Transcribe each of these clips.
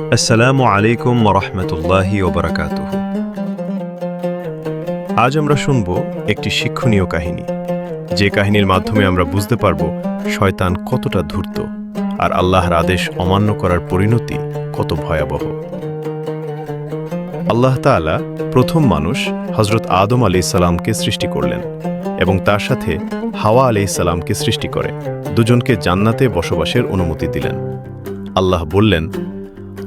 আসসালামু আলাইকুম ওরহমতুল্লাহি ওবরাকাতুহু। আজ আমরা শুনব একটি শিক্ষণীয় কাহিনী, যে কাহিনীর মাধ্যমে আমরা বুঝতে পারব শয়তান কতটা ধূর্ত আর আল্লাহর আদেশ অমান্য করার পরিণতি কত ভয়াবহ। আল্লাহ তাআলা প্রথম মানুষ হযরত আদম আলাইহিস সালামকে সৃষ্টি করলেন এবং তার সাথে হাওয়া আলাইহিস সালামকে সৃষ্টি করে দুজনকে জান্নাতে বসবাসের অনুমতি দিলেন। আল্লাহ বললেন,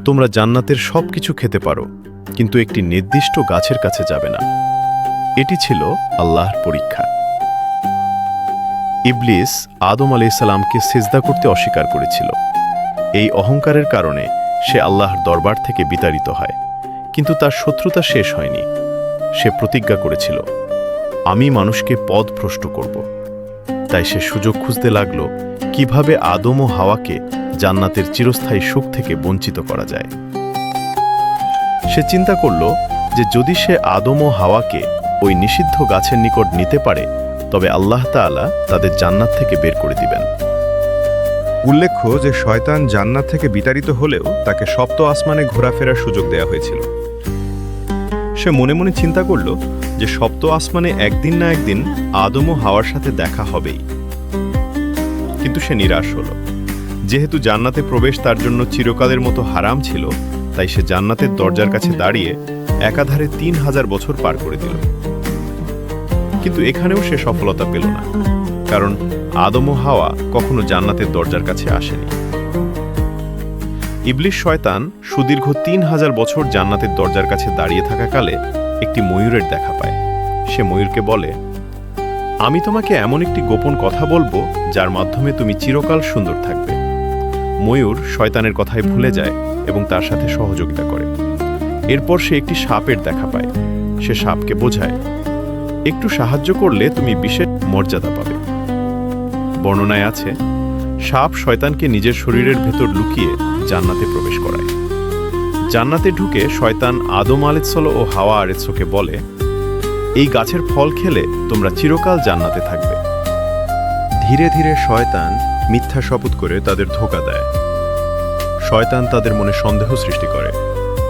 তোমরা জান্নাতের সবকিছু খেতে পারো, কিন্তু একটি নির্দিষ্ট গাছের কাছে যাবে না। এটি ছিল আল্লাহর পরীক্ষা। ইবলিস আদম আলাইহিস সালামকে সিজদা করতে অস্বীকার করেছিল। এই অহংকারের কারণে সে আল্লাহর দরবার থেকে বিতাড়িত হয়, কিন্তু তার শত্রুতা শেষ হয়নি। সে প্রতিজ্ঞা করেছিল, আমি মানুষকে পথভ্রষ্ট করব। তাই সে সুযোগ খুঁজতে লাগল কিভাবে আদম ও হাওয়াকে জান্নাতের চিরস্থায়ী সুখ থেকে বঞ্চিত করা যায়। সে চিন্তা করল যে যদি সে আদম ও হাওয়াকে ওই নিষিদ্ধ গাছের নিকট নিতে পারে, তবে আল্লাহ তাআলা তাদের জান্নাত থেকে বের করে দিবেন। উল্লেখ্য যে শয়তান জান্নাত থেকে বিতাড়িত হলেও তাকে সপ্ত আসমানে ঘোরাফেরার সুযোগ দেওয়া হয়েছিল। সে মনে মনে চিন্তা করল যে সপ্ত আসমানে একদিন না একদিন আদম ও হাওয়ার সাথে দেখা হবেই। কিন্তু সে নিরাশ হল। যেহেতু জান্নাতে প্রবেশ তার জন্য চিরকালের মতো হারাম ছিল, তাই সে জান্নাতের দরজার কাছে দাঁড়িয়ে একাধারে ৩,০০০ বছর পার করে দিল। কিন্তু এখানেও সে সফলতা পেল না, কারণ আদম ও হাওয়া কখনো জান্নাতের দরজার কাছে আসেনি। ইবলিস শয়তান সুদীর্ঘ ৩,০০০ বছর জান্নাতের দরজার কাছে দাঁড়িয়ে থাকাকালে একটি ময়ূরের দেখা পায়। সে ময়ূরকে বলে, আমি তোমাকে এমন একটি গোপন কথা বলবো যার মাধ্যমে তুমি চিরকাল সুন্দর থাকবে। ময়ূর শয়তানের কথায় ভুলে যায় এবং তার সাথে সহযোগিতা করে। এরপর সে একটি সাপের দেখা পায়। সে সাপকে বোঝায়, একটু সাহায্য করলে তুমি বিশেষ মর্যাদা পাবে। বর্ণনায় আছে, সাপ শয়তানকে নিজের শরীরের ভেতর লুকিয়ে জান্নাতে প্রবেশ করায়। জান্নাতে ঢুকে শয়তান আদম আলাইহিসসালাম ও হাওয়া আলাইহিসসালামকে বলে, এই গাছের ফল খেলে তোমরা চিরকাল জান্নাতে থাকবে। ধীরে ধীরে শয়তান মিথ্যা শপথ করে তাদের ধোঁকা দেয়। শয়তান তাদের মনে সন্দেহ সৃষ্টি করে।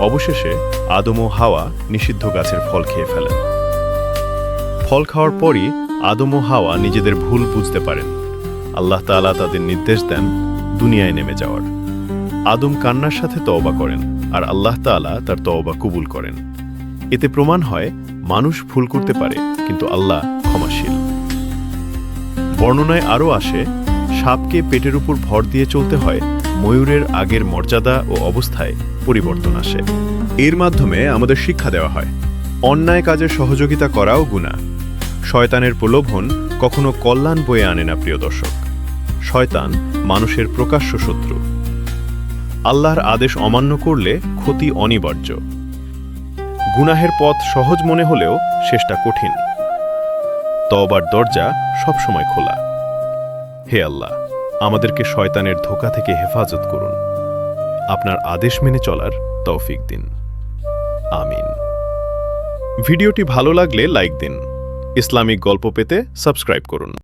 অবশেষে আদম ও হাওয়া নিষিদ্ধ গাছের ফল খেয়ে ফেলেন। ফল খাওয়ার পরই আদম ও হাওয়া নিজেদের ভুল বুঝতে পারেন। আল্লাহ তাআলা তাদের নির্দেশ দেন দুনিয়ায় নেমে যাওয়ার। আদম কান্নার সাথে তওবা করেন, আর আল্লাহ তাআলা তার তওবা কবুল করেন। এতে প্রমাণ হয় মানুষ ভুল করতে পারে, কিন্তু আল্লাহ ক্ষমাশীল। বর্ণনায় আরও আসে, সাপকে পেটের উপর ভর দিয়ে চলতে হয়, ময়ূরের আগের মর্যাদা ও অবস্থায় পরিবর্তন আসে। এর মাধ্যমে আমাদের শিক্ষা দেওয়া হয়, অন্যায় কাজে সহযোগিতা করাও গুনাহ। শয়তানের প্রলোভন কখনো কল্যাণ বয়ে আনে না। প্রিয় দর্শক, শয়তান মানুষের প্রকাশ্য শত্রু। আল্লাহর আদেশ অমান্য করলে ক্ষতি অনিবার্য। গুনাহের পথ সহজ মনে হলেও শেষটা কঠিন। তওবার দরজা সবসময় খোলা। হে আল্লাহ, আমাদেরকে শয়তানের ধোঁকা থেকে হেফাজত করুন। আপনার আদেশ মেনে চলার তৌফিক দিন। আমিন। ভিডিওটি ভালো লাগলে লাইক দিন। ইসলামিক গল্প পেতে সাবস্ক্রাইব করুন।